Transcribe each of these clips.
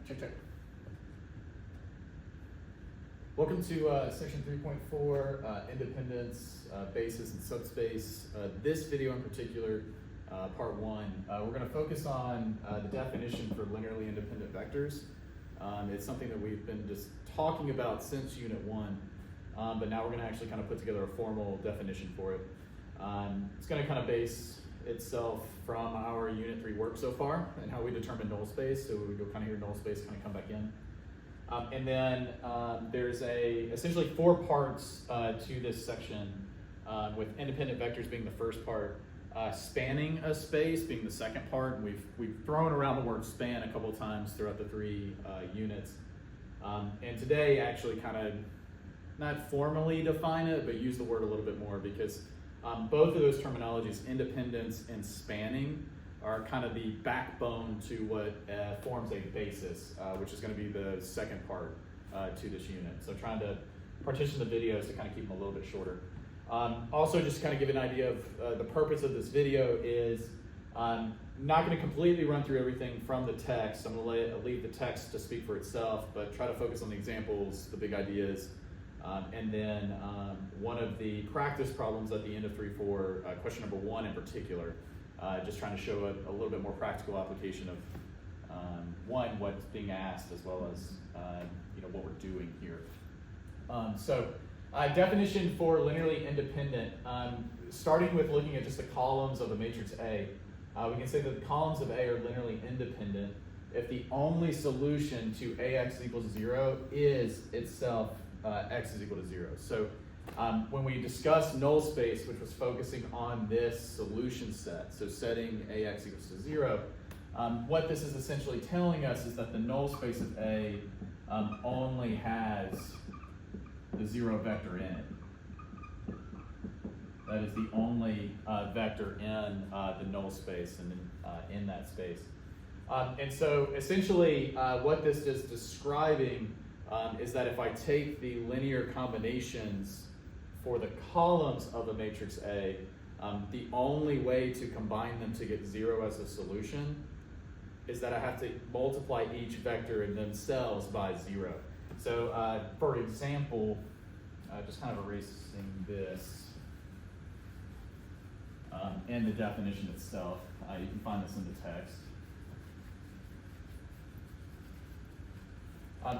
Check. Welcome to section 3.4, independence, basis, and subspace. This video in particular, part one, we're going to focus on the definition for linearly independent vectors. It's something that we've been just talking about since unit one, but now we're going to actually kind of put together a formal definition for it. It's going to kind of base itself from our unit 3 work so far and how we determine null space. So you'll kind of hear null space kind of come back in. And then there's essentially 4 parts to this section, with independent vectors being the first part, spanning a space being the second part. And we've thrown around the word span a couple of times throughout the 3 units. And today actually kind of not formally define it, but use the word a little bit more, because both of those terminologies, independence and spanning, are kind of the backbone to what forms a basis, which is going to be the second part to this unit. So trying to partition the videos to kind of keep them a little bit shorter. Also, just to kind of give an idea of the purpose of this video is I'm not going to completely run through everything from the text. I'm going to leave the text to speak for itself, but try to focus on the examples, the big ideas, and then one of the practice problems at the end of 3.4, question number 1 in particular. Just trying to show a little bit more practical application of one, what's being asked, as well as what we're doing here. Definition for linearly independent. Starting with looking at just the columns of a matrix A, we can say that the columns of A are linearly independent if the only solution to AX equals 0 is itself X is equal to 0. So when we discussed null space, which was focusing on this solution set, so setting AX equals to 0, what this is essentially telling us is that the null space of A only has the 0 vector in it. That is the only vector in the null space and in that space. And so essentially what this is describing is that if I take the linear combinations for the columns of a matrix A, the only way to combine them to get 0 as a solution is that I have to multiply each vector in themselves by 0. So for example, just kind of erasing this in the definition itself, you can find this in the text.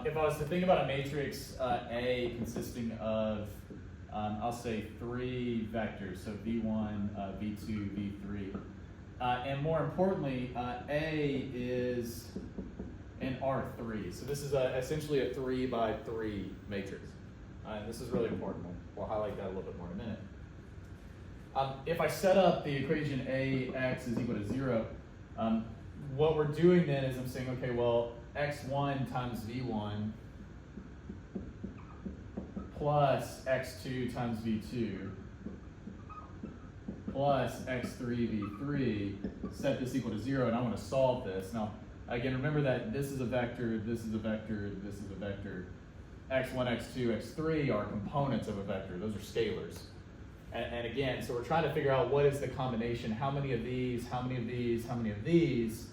If I was to think about a matrix A consisting of, I'll say 3 vectors, so V1, V2, V3. And more importantly, A is an R3. So this is essentially a 3 by 3 matrix. This is really important. We'll highlight that a little bit more in a minute. If I set up the equation AX is equal to 0, what we're doing then is I'm saying, okay, well, x1 times v1 plus x2 times v2 plus x3 v3, set this equal to 0, and I want to solve this. Now, again, remember that this is a vector, this is a vector, this is a vector. x1, x2, x3 are components of a vector. Those are scalars. And again, so we're trying to figure out what is the combination, how many of these, how many of these, how many of these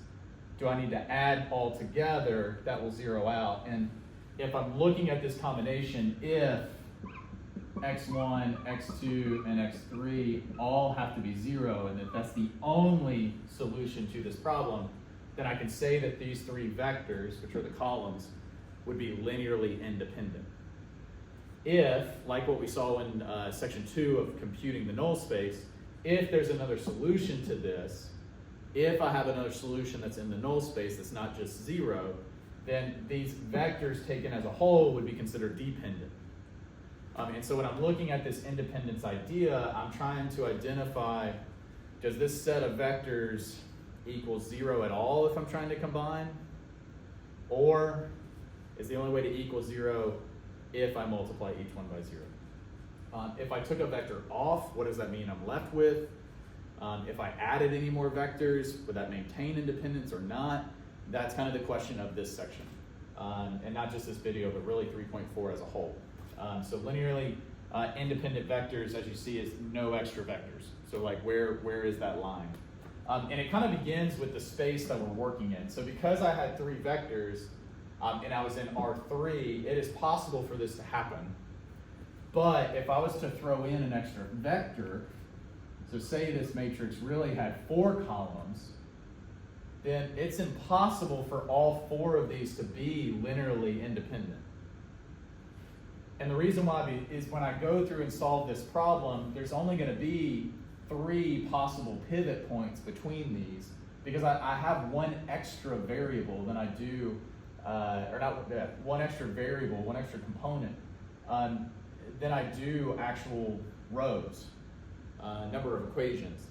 do I need to add all together that will 0 out. And if I'm looking at this combination, if x1, x2, and x3 all have to be 0, and if that's the only solution to this problem, then I can say that these 3 vectors, which are the columns, would be linearly independent. If, like what we saw in section 2 of computing the null space, if there's another solution to this, if I have another solution that's in the null space that's not just 0, then these vectors taken as a whole would be considered dependent. And so when I'm looking at this independence idea, I'm trying to identify, does this set of vectors equal 0 at all if I'm trying to combine? Or is the only way to equal 0 if I multiply each one by 0? If I took a vector off, what does that mean I'm left with? If I added any more vectors, would that maintain independence or not? That's kind of the question of this section. And not just this video, but really 3.4 as a whole. So linearly independent vectors, as you see, is no extra vectors. So like where is that line? And it kind of begins with the space that we're working in. So because I had 3 vectors, and I was in R3, it is possible for this to happen. But if I was to throw in an extra vector, so say this matrix really had 4 columns, then it's impossible for all 4 of these to be linearly independent. And the reason why is when I go through and solve this problem, there's only going to be 3 possible pivot points between these, because I have one extra variable than I do, one extra variable, one extra component, than I do actual rows, number of equations.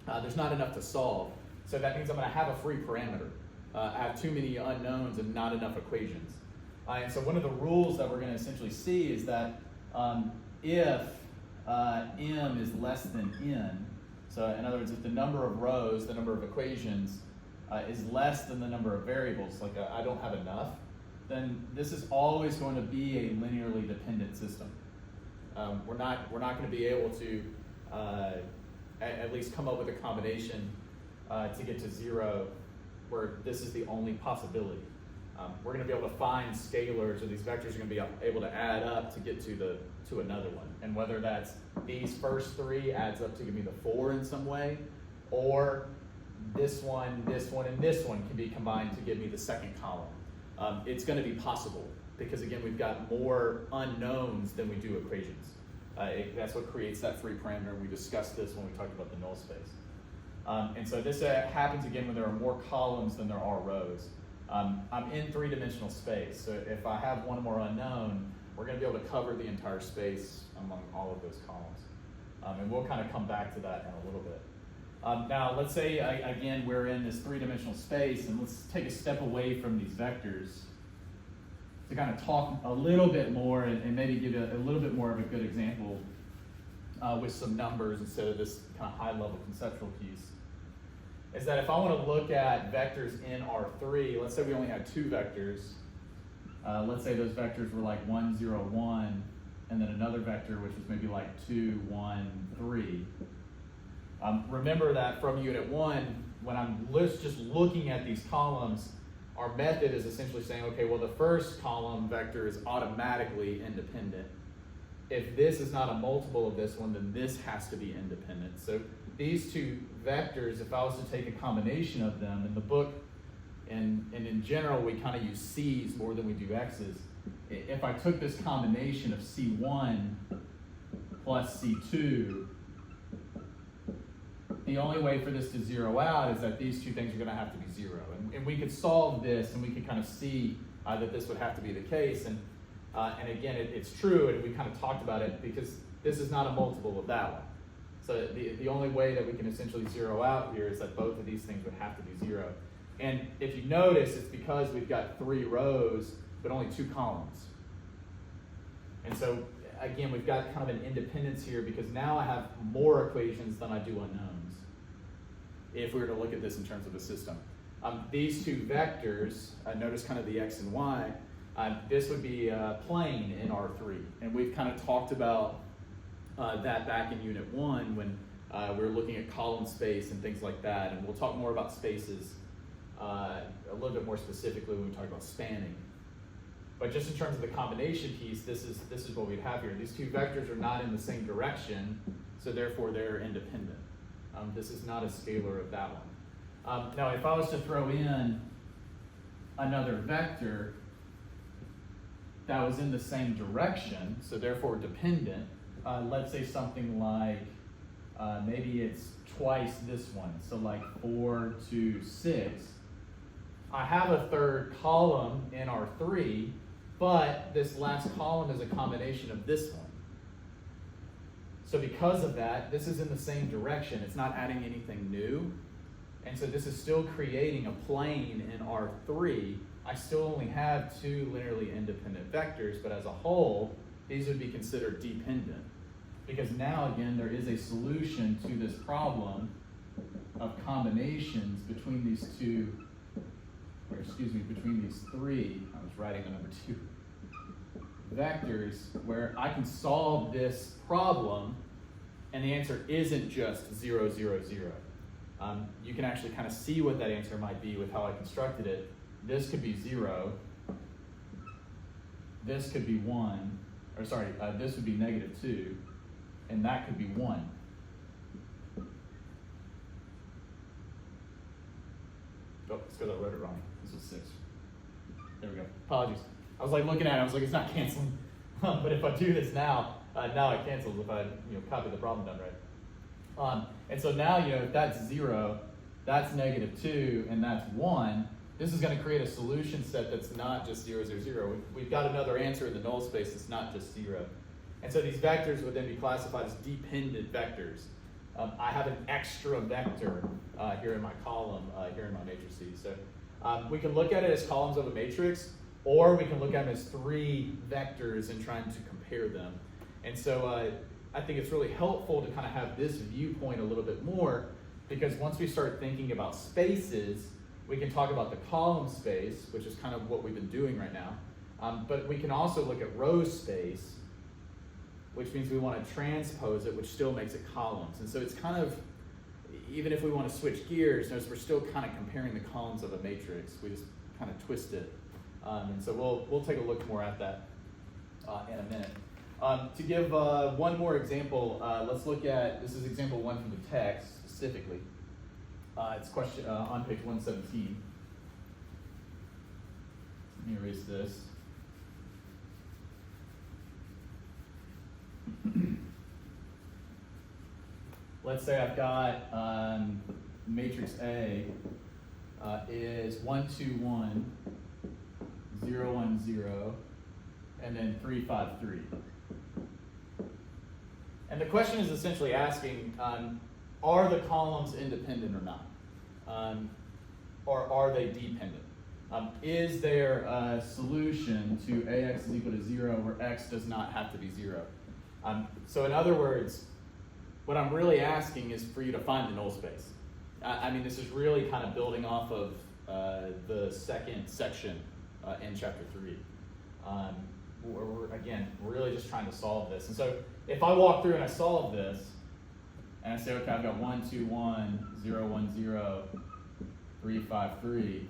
There's not enough to solve. So that means I'm going to have a free parameter. I have too many unknowns and not enough equations. And so one of the rules that we're going to essentially see is that if m is less than n, so in other words, if the number of rows, the number of equations, is less than the number of variables, like I don't have enough, then this is always going to be a linearly dependent system. We're not going to be able to at least come up with a combination to get to 0 where this is the only possibility. We're going to be able to find scalars, or these vectors are going to be able to add up to get to another one. And whether that's these first 3 adds up to give me the 4 in some way, or this one, and this one can be combined to give me the second column. It's going to be possible because, again, we've got more unknowns than we do equations. That's what creates that free parameter. We discussed this when we talked about the null space. And so this happens again when there are more columns than there are rows. I'm in 3-dimensional space, so if I have one more unknown, we're going to be able to cover the entire space among all of those columns. And we'll kind of come back to that in a little bit. Now, let's say, again, we're in this 3-dimensional space, and let's take a step away from these vectors to kind of talk a little bit more and maybe give a little bit more of a good example with some numbers instead of this kind of high-level conceptual piece. Is that if I want to look at vectors in R3, let's say we only had 2 vectors. Let's say those vectors were like 1, 0, 1, and then another vector which was maybe like 2, 1, 3. Remember that from Unit 1, when I'm just looking at these columns, our method is essentially saying, okay, well, the first column vector is automatically independent. If this is not a multiple of this one, then this has to be independent. So these 2 vectors, if I was to take a combination of them, in the book, and in general, we kind of use C's more than we do X's. If I took this combination of C1 plus C2, the only way for this to zero out is that these 2 things are going to have to be 0. And we could solve this, and we could kind of see that this would have to be the case. And again, it's true, and we kind of talked about it because this is not a multiple of that one. So the only way that we can essentially zero out here is that both of these things would have to be 0. And if you notice, it's because we've got 3 rows, but only 2 columns. And so, again, we've got kind of an independence here because now I have more equations than I do unknowns, if we were to look at this in terms of a system. These 2 vectors, notice kind of the x and y, this would be a plane in R3. And we've kind of talked about that back in Unit 1 when we were looking at column space and things like that. And we'll talk more about spaces a little bit more specifically when we talk about spanning. But just in terms of the combination piece, this is what we'd have here. These 2 vectors are not in the same direction, so therefore they're independent. This is not a scalar of that one. Now, if I was to throw in another vector that was in the same direction, so therefore dependent, let's say something like, maybe it's twice this one, so like 4, 2, 6. I have a 3rd column in R3, but this last column is a combination of this one. So because of that, this is in the same direction. It's not adding anything new. And so this is still creating a plane in R3. I still only have 2 linearly independent vectors, but as a whole, these would be considered dependent. Because now, again, there is a solution to this problem of combinations between these 2, or excuse me, between these 3, I was writing the number 2, vectors, where I can solve this problem, and the answer isn't just 0, 0, 0. You can actually kind of see what that answer might be with how I constructed it. This could be 0, this could be 1, or sorry, this would be -2, and that could be 1. Oh, it's because I wrote it wrong. This was 6. There we go. Apologies. I was like looking at it, I was like, it's not canceling. But if I do this now, now it cancels if I copy the problem done right. And so now, if that's 0, that's -2, and that's 1, this is going to create a solution set that's not just 0, 0, 0. We've got another answer in the null space that's not just 0. And so these vectors would then be classified as dependent vectors. I have an extra vector here in my column, here in my matrices. So we can look at it as columns of a matrix, or we can look at them as 3 vectors and trying to compare them. And so I think it's really helpful to kind of have this viewpoint a little bit more, because once we start thinking about spaces, we can talk about the column space, which is kind of what we've been doing right now. But we can also look at row space, which means we want to transpose it, which still makes it columns. And so it's kind of, even if we want to switch gears, notice we're still kind of comparing the columns of a matrix. We just kind of twist it. And so we'll take a look more at that in a minute. To give one more example, let's look at, this is example 1 from the text specifically. It's question on page 117. Let me erase this. Let's say I've got matrix A is 1, 2, 1, 0, 1, 0, and then 3, 5, 3. And the question is essentially asking, are the columns independent or not? Or are they dependent? Is there a solution to AX is equal to 0 where X does not have to be 0? So in other words, what I'm really asking is for you to find the null space. I mean, this is really kind of building off of the second section in chapter 3. We're again, really just trying to solve this. And so if I walk through and I solve this, and I say, okay, I've got 1, 2, 1, 0, 1, 0, 3, 5, 3,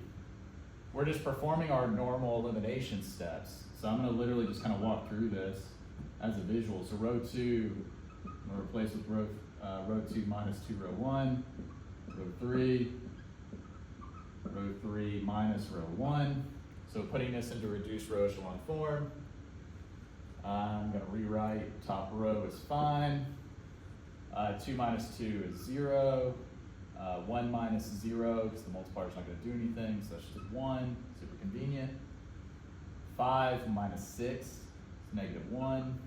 we're just performing our normal elimination steps. So I'm going to literally just kind of walk through this as a visual. So row 2, I'm going to replace with row 2 minus 2, row 1, row 3 minus row 1. So putting this into reduced row echelon form, I'm going to rewrite top row is fine. 2 minus 2 is 0. 1 minus 0, because the multiplier is not going to do anything, so that's just 1, super convenient. 5 minus 6 is -1.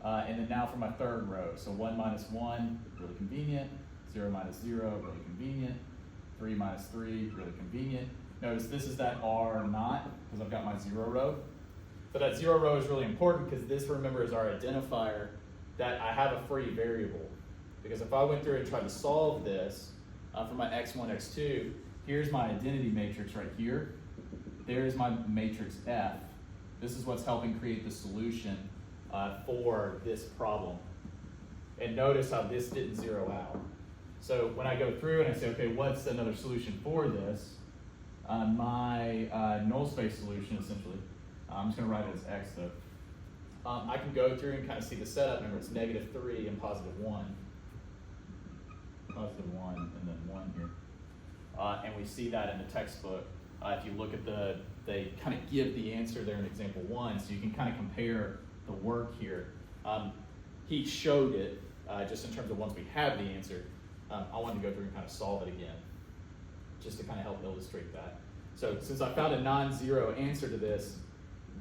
And then now for my third row, so 1 minus 1, really convenient. 0 minus 0, really convenient. 3 minus 3, really convenient. Notice this is that R not, because I've got my 0 row. So that 0 row is really important because this, remember, is our identifier that I have a free variable. Because if I went through and tried to solve this for my x1, x2, here's my identity matrix right here. There's my matrix F. This is what's helping create the solution for this problem. And notice how this didn't zero out. So when I go through and I say, okay, what's another solution for this? My null space solution, essentially, I'm just going to write it as x though. I can go through and kind of see the setup. Remember, it's -3 and +1. +1 and then 1 here. And we see that in the textbook. If you look at they kind of give the answer there in example 1, so you can kind of compare the work here. He showed it just in terms of once we have the answer. I wanted to go through and kind of solve it again, just to kind of help illustrate that. So since I found a non-zero answer to this,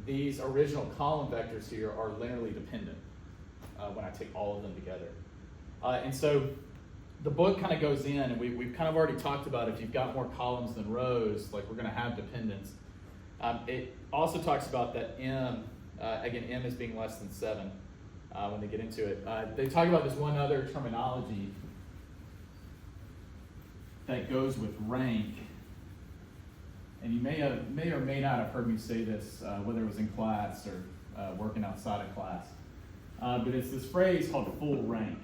these original column vectors here are linearly dependent when I take all of them together. And so the book kind of goes in, and we've kind of already talked about if you've got more columns than rows, like we're going to have dependence. It also talks about that M, again, M is being less than 7 when they get into it. They talk about this one other terminology that goes with rank. And you may or may not have heard me say this, whether it was in class or working outside of class. But it's this phrase called full rank.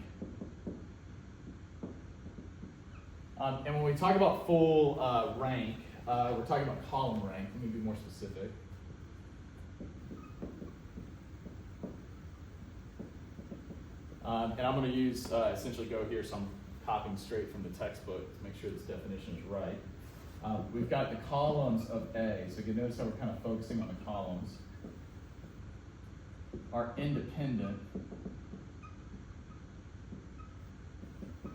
And when we talk about full rank, we're talking about column rank. Let me be more specific. And I'm going to use, essentially go here, so I'm copying straight from the textbook to make sure this definition is right. We've got the columns of A, so you can notice how we're kind of focusing on the columns, are independent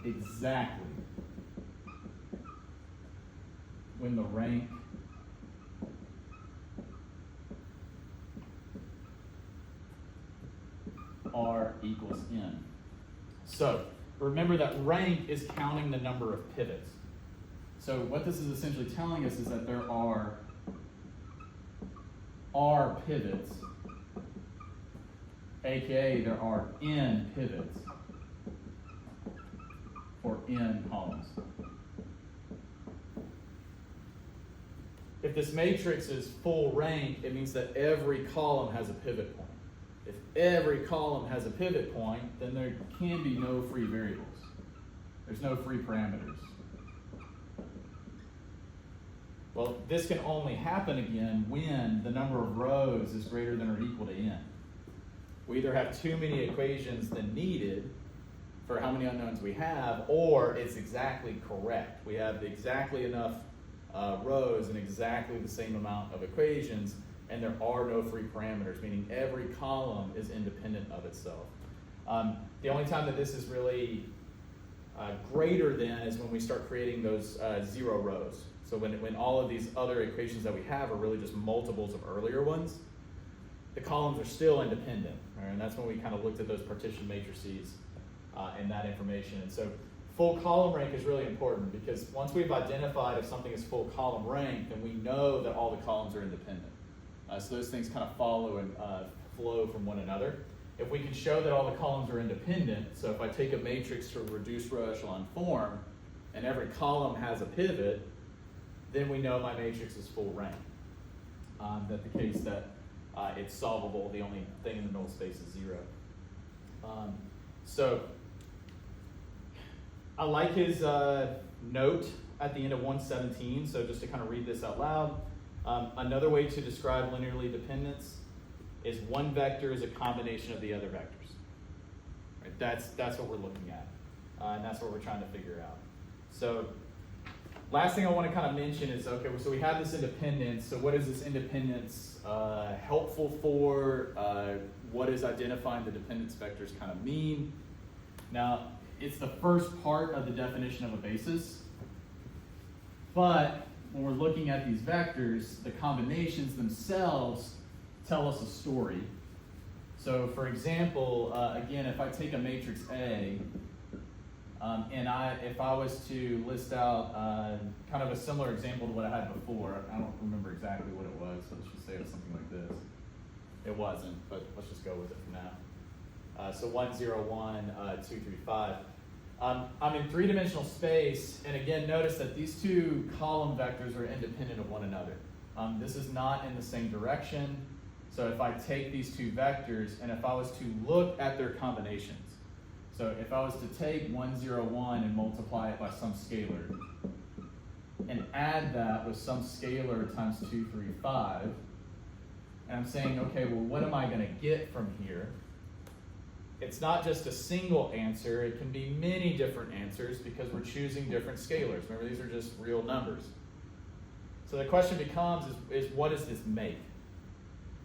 exactly when the rank R equals N. So remember that rank is counting the number of pivots. So what this is essentially telling us is that there are R pivots, aka there are N pivots for N columns. If this matrix is full rank, it means that every column has a pivot point. If every column has a pivot point, then there can be no free variables. There's no free parameters. Well, this can only happen again when the number of rows is greater than or equal to n. We either have too many equations than needed for how many unknowns we have, or it's exactly correct. We have exactly enough rows and exactly the same amount of equations, and there are no free parameters, meaning every column is independent of itself. The only time that this is really greater than is when we start creating those 0 rows. So when all of these other equations that we have are really just multiples of earlier ones, the columns are still independent, right? And that's when we kind of looked at those partition matrices and that information. And so full column rank is really important, because once we've identified if something is full column rank, then we know that all the columns are independent. So those things kind of follow and flow from one another. If we can show that all the columns are independent, so if I take a matrix to a reduced row echelon form and every column has a pivot, then we know my matrix is full rank. That the case that it's solvable, the only thing in the null space is 0. So I like his note at the end of 117, so just to kind of read this out loud. Another way to describe linearly dependence is one vector is a combination of the other vectors. Right? That's what we're looking at, and that's what we're trying to figure out. So last thing I want to kind of mention is, okay, so we have this independence. So what is this independence helpful for? What does identifying the dependence vectors kind of mean? Now, it's the first part of the definition of a basis, but when we're looking at these vectors, the combinations themselves tell us a story. So for example, again, if I take a matrix A, and if I was to list out kind of a similar example to what I had before, I don't remember exactly what it was, so let's just say it was something like this. It wasn't, but let's just go with it for now. So 1, 0, 1, 2, 3, 5. I'm in three-dimensional space, and again, notice that these two column vectors are independent of one another. This is not in the same direction. So if I take these two vectors, and if I was to look at their combinations, so if I was to take 1, 0, 1 and multiply it by some scalar, and add that with some scalar times 2, 3, 5, and I'm saying, okay, well, what am I going to get from here? It's not just a single answer, it can be many different answers because we're choosing different scalars. Remember, these are just real numbers. So the question becomes is what does this make?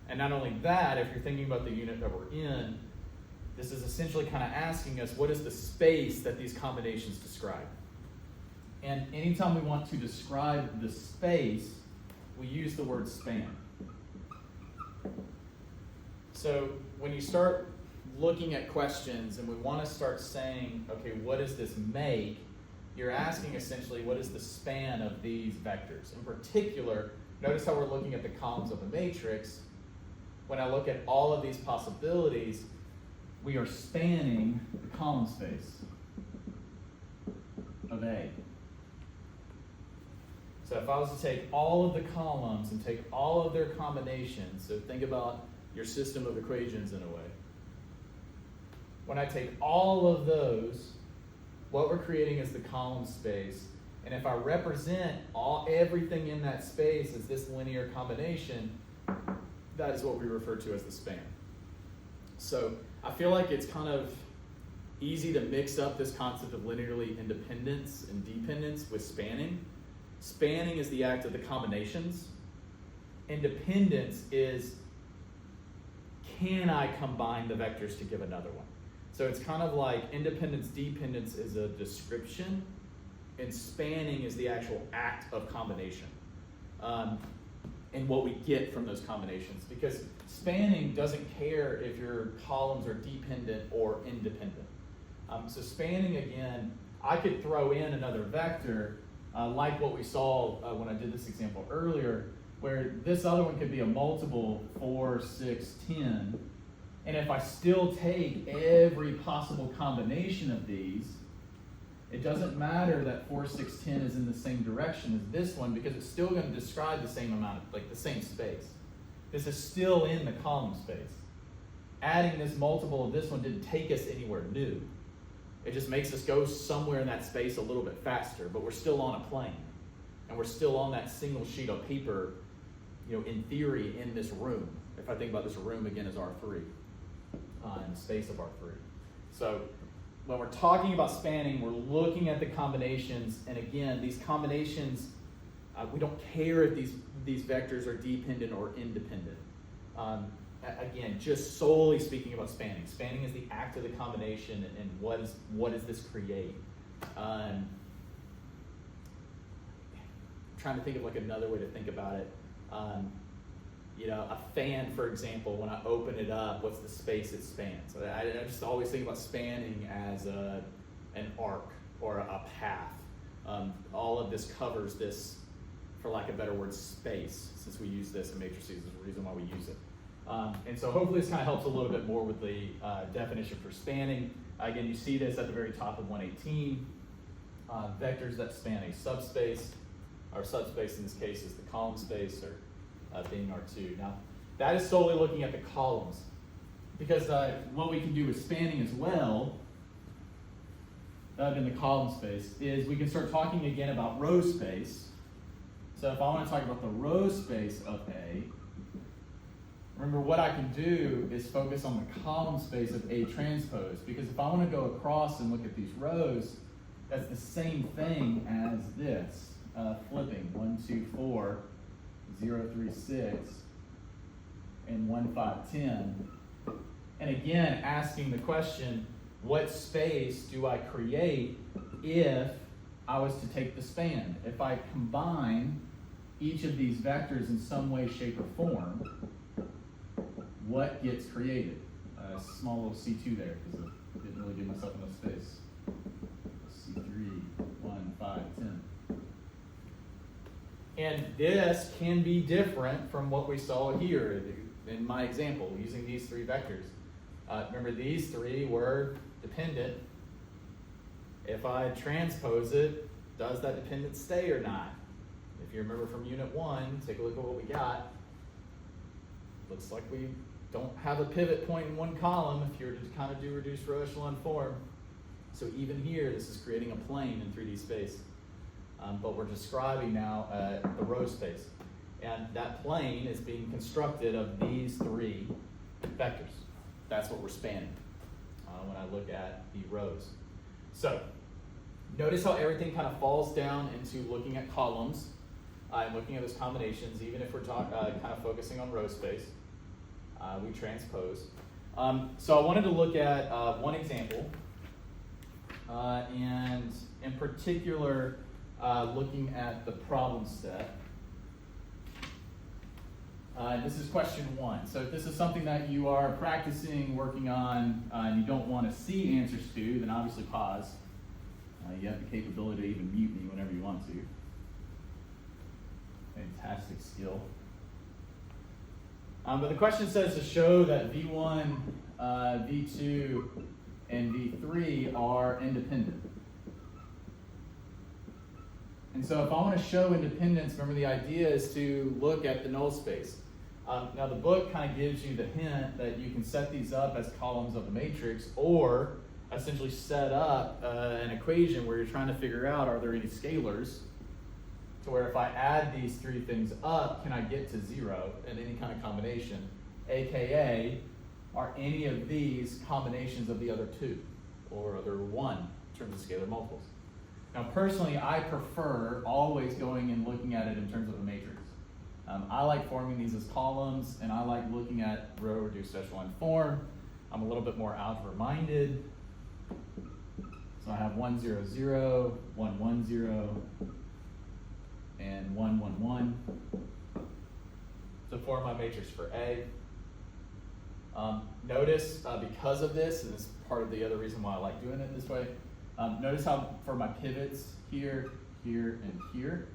And not only that, if you're thinking about the unit that we're in, this is essentially kind of asking us what is the space that these combinations describe. And anytime we want to describe the space, we use the word span. So when you start looking at questions and we want to start saying, okay, what does this make? You're asking essentially, what is the span of these vectors? In particular, notice how we're looking at the columns of a matrix. When I look at all of these possibilities, we are spanning the column space of A. So if I was to take all of the columns and take all of their combinations, so think about your system of equations in a way. When I take all of those, what we're creating is the column space. And if I represent everything in that space as this linear combination, that is what we refer to as the span. So I feel like it's kind of easy to mix up this concept of linearly independence and dependence with spanning. Spanning is the act of the combinations. Independence is, can I combine the vectors to give another one? So it's kind of like independence, dependence is a description, and spanning is the actual act of combination. And what we get from those combinations. Because spanning doesn't care if your columns are dependent or independent. So spanning, again, I could throw in another vector, like what we saw when I did this example earlier, where this other one could be a multiple 4, 6, 10. And if I still take every possible combination of these, it doesn't matter that 4, 6, 10 is in the same direction as this one, because it's still going to describe the same amount, like the same space. This is still in the column space. Adding this multiple of this one didn't take us anywhere new. It just makes us go somewhere in that space a little bit faster, but we're still on a plane. And we're still on that single sheet of paper, in theory, in this room. If I think about this room again as R3, in the space of R3. So when we're talking about spanning, we're looking at the combinations, and again, these combinations, we don't care if these vectors are dependent or independent. Again, just solely speaking about spanning. Spanning is the act of the combination, and what does this create? Trying to think of like another way to think about it. A fan, for example, when I open it up, what's the space it spans? So I just always think about spanning as an arc or a path. All of this covers this, for lack of a better word, space, since we use this in matrices, is the reason why we use it. And so hopefully this kind of helps a little bit more with the definition for spanning. Again, you see this at the very top of 118. Vectors that span a subspace. Our subspace in this case is the column space, or being R2. Now, that is solely looking at the columns. Because what we can do with spanning as well, in the column space, is we can start talking again about row space. So if I want to talk about the row space of A, remember what I can do is focus on the column space of A transpose. Because if I want to go across and look at these rows, that's the same thing as this. Flipping 1, 2, 4, 0, 3, 6, and 1, 5, 10. And again, asking the question, what space do I create if I was to take the span? If I combine each of these vectors in some way, shape, or form, what gets created? A small little C2 there, because I didn't really give myself enough space. C3, 1, 5, 10. And this can be different from what we saw here in my example, using these three vectors. Remember, these three were dependent. If I transpose it, does that dependence stay or not? If you remember from Unit 1, take a look at what we got. Looks like we don't have a pivot point in one column if you were to kind of do reduced row echelon form. So even here, this is creating a plane in 3D space. But we're describing now the row space. And that plane is being constructed of these three vectors. That's what we're spanning when I look at the rows. So notice how everything kind of falls down into looking at columns and looking at those combinations, even if we're kind of focusing on row space. We transpose. So I wanted to look at one example, and in particular, looking at the problem set. This is question 1. So if this is something that you are practicing, working on, and you don't want to see answers to, then obviously pause. You have the capability to even mute me whenever you want to. Fantastic skill. But the question says to show that V1, V2, and V3 are independent. And so if I want to show independence, remember the idea is to look at the null space. Now the book kind of gives you the hint that you can set these up as columns of the matrix, or essentially set up an equation where you're trying to figure out, are there any scalars, to where if I add these three things up, can I get to 0 in any kind of combination? AKA, are any of these combinations of the other two? or other 1 in terms of scalar multiples. Now personally, I prefer always going and looking at it in terms of a matrix. I like forming these as columns, and I like looking at row reduced echelon form. I'm a little bit more algebra minded. So I have 1, 0, 0, 1, 1, 0, and 1, 1, 1 to form my matrix for A. Notice, because of this, and this is part of the other reason why I like doing it this way, notice how for my pivots here, here, and here,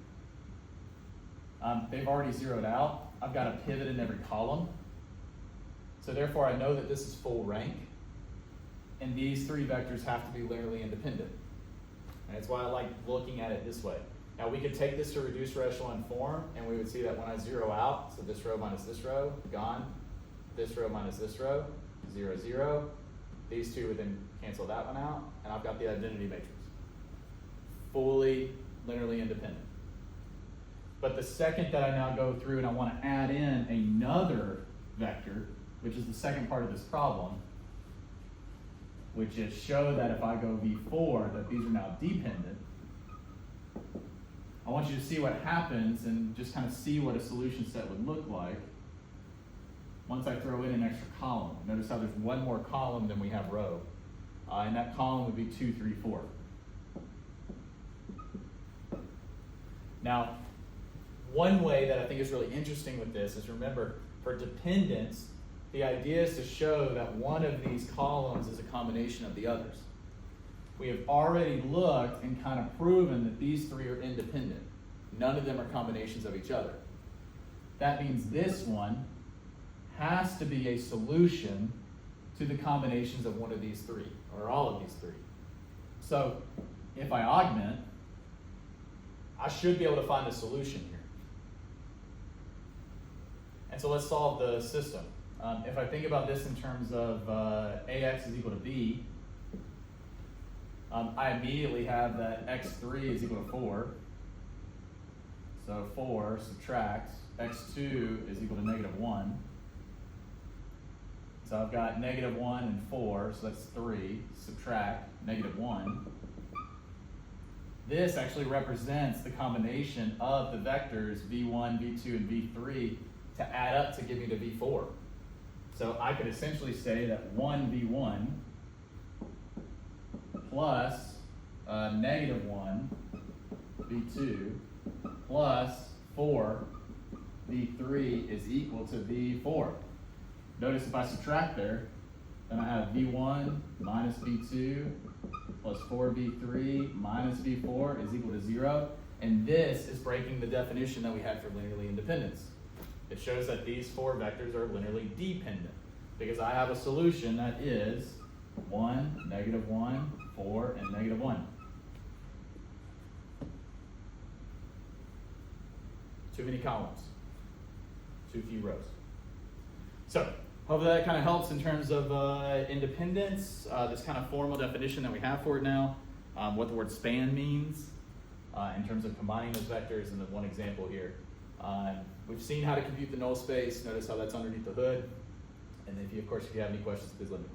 they've already zeroed out. I've got a pivot in every column. So therefore I know that this is full rank, and these 3 vectors have to be linearly independent. And that's why I like looking at it this way. Now we could take this to reduced echelon form, and we would see that when I zero out, so this row minus this row, gone. This row minus this row, 0, 0. These 2 would then cancel that one out, and I've got the identity matrix. Fully linearly independent. But the second that I now go through and I want to add in another vector, which is the second part of this problem, which is show that if I go V4, that these are now dependent, I want you to see what happens and just kind of see what a solution set would look like once I throw in an extra column. Notice how there's 1 more column than we have row. And that column would be 2, 3, 4. Now, one way that I think is really interesting with this is, remember, for dependence, the idea is to show that one of these columns is a combination of the others. We have already looked and kind of proven that these 3 are independent. None of them are combinations of each other. That means this one has to be a solution to the combinations of one of these 3, or all of these 3. So if I augment, I should be able to find a solution here. And so let's solve the system. If I think about this in terms of AX is equal to B, I immediately have that X3 is equal to 4. So 4 subtract X2 is equal to -1. So I've got -1 and 4, so that's 3, subtract -1. This actually represents the combination of the vectors V1, V2, and V3 to add up to give me the V4. So I could essentially say that 1V1 plus -1 V2 plus 4 V3 is equal to V4. Notice if I subtract there, then I have V1 minus V2 plus 4V3 minus V4 is equal to 0. And this is breaking the definition that we had for linearly independence. It shows that these 4 vectors are linearly dependent because I have a solution that is 1, -1, 4, and -1. Too many columns, too few rows. So hopefully that kind of helps in terms of independence, this kind of formal definition that we have for it now, what the word span means in terms of combining those vectors, and then one example here. We've seen how to compute the null space. Notice how that's underneath the hood. And if you, of course, if you have any questions, please let me know.